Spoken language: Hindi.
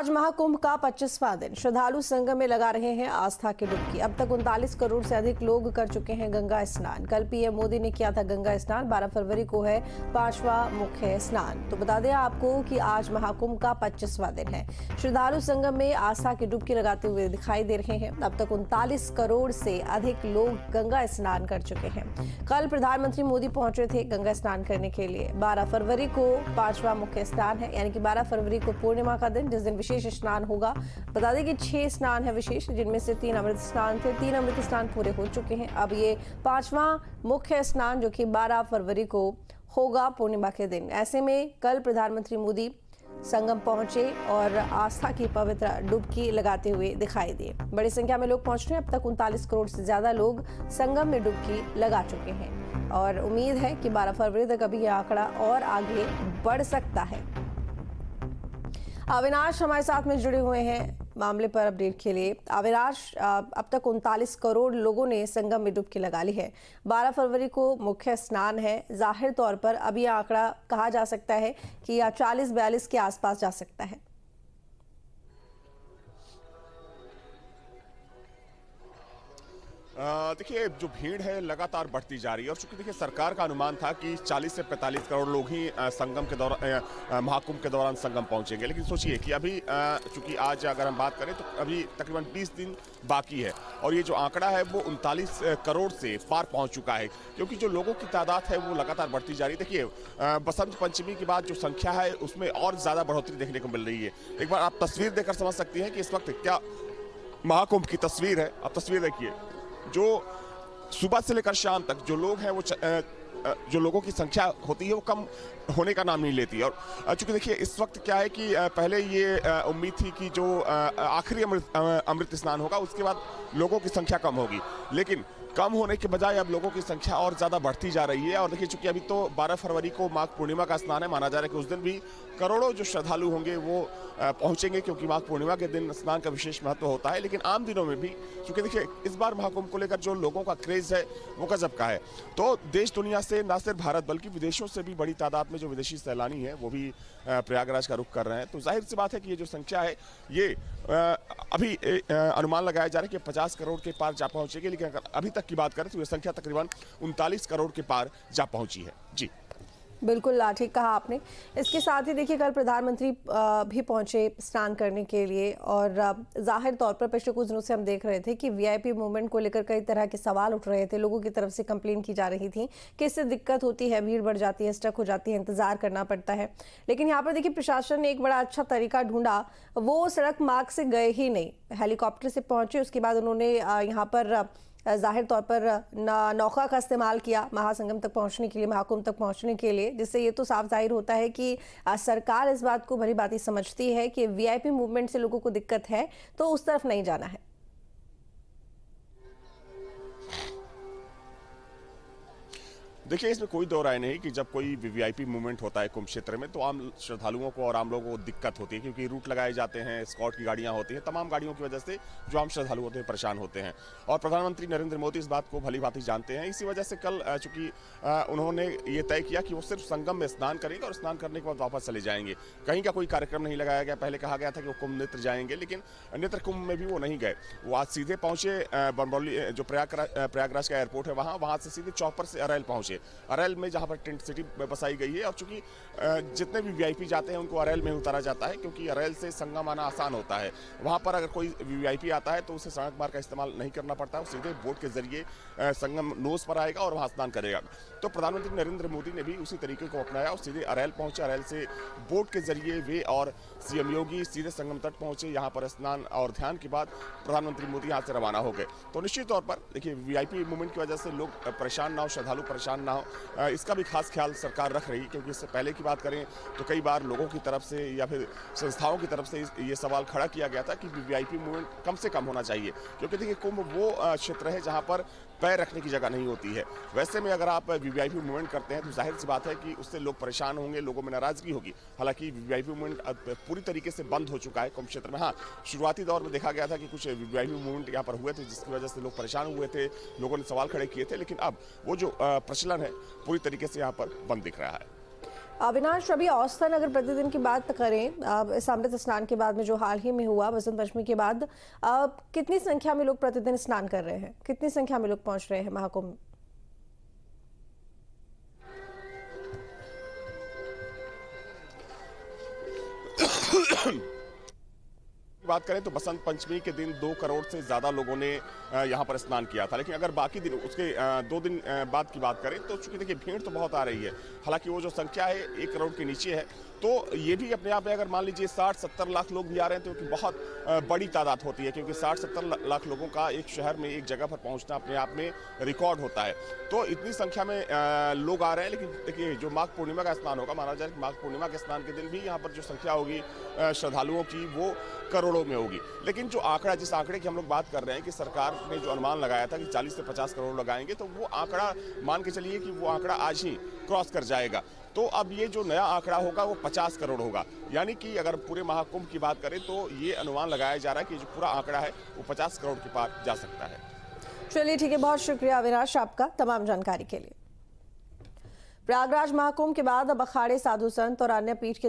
आज महाकुंभ का 25वां दिन। श्रद्धालु संगम में लगा रहे हैं आस्था की डुबकी। अब तक 39 करोड़ से अधिक लोग कर चुके हैं गंगा स्नान। कल पीएम मोदी ने किया था गंगा स्नान। 12 फरवरी को है 5वां मुख्य स्नान। तो बता दें आपको कि आज महाकुंभ का 25वां दिन है। श्रद्धालु संगम में आस्था की डुबकी लगाते हुए दिखाई दे रहे हैं। अब तक 39 करोड़ से अधिक लोग गंगा स्नान कर चुके हैं। कल प्रधानमंत्री मोदी पहुंचे थे गंगा स्नान करने के लिए। 12 फरवरी को 5वां मुख्य स्नान है, यानी कि 12 फरवरी को पूर्णिमा का दिन, जिस दिन विशेष स्नान होगा। बता दें कि 6 स्नान है विशेष, जिनमें से 3 अमृत स्नान थे। 3 अमृत स्नान पूरे हो चुके हैं। अब ये 5वां मुख्य स्नान जो कि 12 फरवरी को होगा पूर्णिमा के दिन। ऐसे में कल प्रधानमंत्री मोदी संगम पहुंचे और आस्था की पवित्र डुबकी लगाते हुए दिखाई दिए। बड़ी संख्या में लोग पहुंच रहे हैं। अब तक 39 करोड़ से ज्यादा लोग संगम में डुबकी लगा चुके हैं और उम्मीद है कि 12 फरवरी तक अभी यह आंकड़ा और आगे बढ़ सकता है। अविनाश हमारे साथ में जुड़े हुए हैं मामले पर अपडेट के लिए। अविनाश, अब तक 39 करोड़ लोगों ने संगम में डुबकी लगा ली है। 12 फरवरी को मुख्य स्नान है। जाहिर तौर पर अब यह आंकड़ा कहा जा सकता है कि यह 40-42 के आसपास जा सकता है। देखिए, जो भीड़ है लगातार बढ़ती जा रही है और चूंकि देखिए सरकार का अनुमान था कि 40 से 45 करोड़ लोग ही संगम के दौरान महाकुंभ के दौरान संगम पहुंचेंगे। लेकिन सोचिए कि अभी चूंकि आज अगर हम बात करें तो अभी तकरीबन 20 दिन बाकी है और ये जो आंकड़ा है वो 39 करोड़ से पार पहुंच चुका है, क्योंकि जो लोगों की तादाद है वो लगातार बढ़ती जा रही है। देखिए, बसंत पंचमी के बाद जो संख्या है उसमें और ज़्यादा बढ़ोतरी देखने को मिल रही है। एक बार आप तस्वीर देखकर समझ सकती हैं कि इस वक्त क्या महाकुंभ की तस्वीर है। आप तस्वीर देखिए, जो सुबह से लेकर शाम तक जो लोग हैं वो जो लोगों की संख्या होती है वो कम होने का नाम नहीं लेती है। और चूंकि देखिए इस वक्त क्या है कि पहले ये उम्मीद थी कि जो आखिरी अमृत स्नान होगा उसके बाद लोगों की संख्या कम होगी, लेकिन कम होने के बजाय अब लोगों की संख्या और ज़्यादा बढ़ती जा रही है। और देखिए, चूंकि अभी तो 12 फरवरी को माघ पूर्णिमा का स्नान है, माना जा रहा है कि उस दिन भी करोड़ों जो श्रद्धालु होंगे वो पहुंचेंगे, क्योंकि माघ पूर्णिमा के दिन स्नान का विशेष महत्व होता है। लेकिन आम दिनों में भी चूंकि देखिए इस बार महाकुंभ को लेकर जो लोगों का क्रेज है वो गजब का है, तो देश दुनिया से न सिर्फ भारत बल्कि विदेशों से भी बड़ी तादाद में जो विदेशी सैलानी है वो भी प्रयागराज का रुख कर रहे हैं। तो जाहिर सी बात है कि ये जो संख्या है ये अभी अनुमान लगाया जा रहा है कि 50 करोड़ के पार जा पहुंचेगी, लेकिन अगर अभी तक की बात करें तो ये संख्या तकरीबन 39 करोड़ के पार जा पहुंची है। जी बिल्कुल ठीक कहा आपने। इसके साथ ही देखिए कल प्रधानमंत्री भी पहुंचे स्नान करने के लिए और जाहिर तौर पर पिछले कुछ दिनों से हम देख रहे थे कि वीआईपी मूवमेंट को लेकर कई तरह के सवाल उठ रहे थे। लोगों की तरफ से कंप्लेन की जा रही थी कि इससे दिक्कत होती है, भीड़ बढ़ जाती है, स्टक हो जाती है, इंतजार करना पड़ता है। लेकिन यहाँ पर देखिए प्रशासन ने एक बड़ा अच्छा तरीका ढूंढा। वो सड़क मार्ग से गए ही नहीं, हेलीकॉप्टर से पहुंचे। उसके बाद उन्होंने यहाँ पर जाहिर तौर पर नौका का इस्तेमाल किया महासंगम तक पहुंचने के लिए, महाकुंभ तक पहुंचने के लिए, जिससे ये तो साफ जाहिर होता है कि सरकार इस बात को भली भांति समझती है कि वीआईपी मूवमेंट से लोगों को दिक्कत है तो उस तरफ नहीं जाना है। देखिए, इसमें कोई दो राय नहीं कि जब कोई वीआईपी मूवमेंट होता है कुंभ क्षेत्र में तो आम श्रद्धालुओं को और आम लोगों को दिक्कत होती है, क्योंकि रूट लगाए जाते हैं, स्कॉट की गाड़ियां होती हैं, तमाम गाड़ियों की वजह से जो आम श्रद्धालु होते हैं परेशान होते हैं। और प्रधानमंत्री नरेंद्र मोदी इस बात को भली भांति जानते हैं। इसी वजह से कल चूंकि उन्होंने ये तय किया कि वो सिर्फ संगम में स्नान करेंगे और स्नान करने के बाद वापस चले जाएंगे। कहीं का कोई कार्यक्रम नहीं लगाया गया। पहले कहा गया था कि वो कुंभ नेत्र जाएंगे, लेकिन नेत्र कुंभ में भी वो नहीं गए। वो आज सीधे पहुंचे बरमौली, जो प्रयागराज का एयरपोर्ट है वहाँ से सीधे चौपर से अरैल पहुंचे। अरैल में जहां पर टेंट सिटी बसाई गई है और चूंकि जितने भी वीआईपी जाते हैं उनको अरैल में उतारा जाता है, क्योंकि अरैल से संगम आना आसान होता है। वहां पर अगर कोई वीआईपी आता है तो उसे सड़क मार्ग का इस्तेमाल नहीं करना पड़ता है, वो सीधे बोट के जरिए संगम नोज पर आएगा और वहां स्नान करेगा। तो प्रधानमंत्री नरेंद्र मोदी ने भी उसी तरीके को अपनाया और सीधे अरैल पहुंचे। अरैल से बोट के जरिए वे और सीएम योगी सीधे संगम तट पहुंचे। यहाँ पर स्नान और ध्यान के बाद प्रधानमंत्री मोदी यहाँ से रवाना हो गए। तो निश्चित तौर पर देखिए वीआईपी मूवमेंट की वजह से लोग परेशान ना हो, श्रद्धालु परेशान ना हो, इसका भी खास ख्याल सरकार रख रही है। क्योंकि इससे पहले की बात करें तो कई बार लोगों की तरफ से या फिर संस्थाओं की तरफ से ये सवाल खड़ा किया गया था कि वीआईपी मूवमेंट कम से कम होना चाहिए, क्योंकि देखिए कुंभ वो क्षेत्र है जहां पर पैर रखने की जगह नहीं होती है। वैसे में अगर आप वीआईपी मूवमेंट करते हैं तो जाहिर सी बात है कि उससे लोग परेशान होंगे, लोगों में नाराजगी होगी। हालांकि वीआईपी मूवमेंट पूरी तरीके से बंद हो चुका है कुंभ क्षेत्र में। हाँ, शुरुआती दौर में देखा गया था कि कुछ वीआईपी मूवमेंट यहाँ पर हुए थे, जिसकी वजह से लोग परेशान हुए थे, लोगों ने सवाल खड़े किए थे, लेकिन अब वो जो प्रचलन है पूरी तरीके से यहाँ पर बंद दिख रहा है। अविनाश, अभी औसतन अगर प्रतिदिन की बात करें इस अमृत स्नान के बाद में जो हाल ही में हुआ बसंत पंचमी के बाद, कितनी संख्या में लोग प्रतिदिन स्नान कर रहे हैं, कितनी संख्या में लोग पहुंच रहे हैं महाकुंभ? बात करें तो बसंत पंचमी के दिन 2 करोड़ से ज़्यादा लोगों ने यहाँ पर स्नान किया था, लेकिन अगर बाकी दिन उसके 2 दिन बाद की बात करें तो चूंकि देखिए भीड़ तो बहुत आ रही है। हालांकि वो जो संख्या है 1 करोड़ के नीचे है, तो ये भी अपने आप में अगर मान लीजिए 60-70 लाख लोग भी आ रहे हैं तो कि बहुत बड़ी तादाद होती है, क्योंकि 60-70 लाख लोगों का एक शहर में एक जगह पर पहुँचना अपने आप में रिकॉर्ड होता है। तो इतनी संख्या में लोग आ रहे हैं। लेकिन देखिए जो माघ पूर्णिमा का स्नान होगा, माना जाए कि माघ पूर्णिमा के स्नान के दिन भी यहाँ पर जो संख्या होगी श्रद्धालुओं की वो करोड़ों में होगी। लेकिन जो आंकड़ा, जिस आंकड़े की हम लोग बात कर रहे हैं कि सरकार ने जो अनुमान लगाया था कि 40 से 50 करोड़ लगाएंगे, तो वो आंकड़ा मान के चलिए कि वो आंकड़ा आज ही क्रॉस कर जाएगा। तो अब ये जो नया आंकड़ा होगा वो 50 करोड़ होगा। यानी कि अगर पूरे महाकुंभ की बात करें तो ये अनुमान लगाया जा रहा है कि जो पूरा आंकड़ा है वो 50 करोड़ के पार जा सकता है। चलिए ठीक है, बहुत शुक्रिया अविनाश आपका तमाम जानकारी के लिए। प्रयागराज महाकुंभ के बाद अब अखाड़े, साधु संत और अन्य पीठ के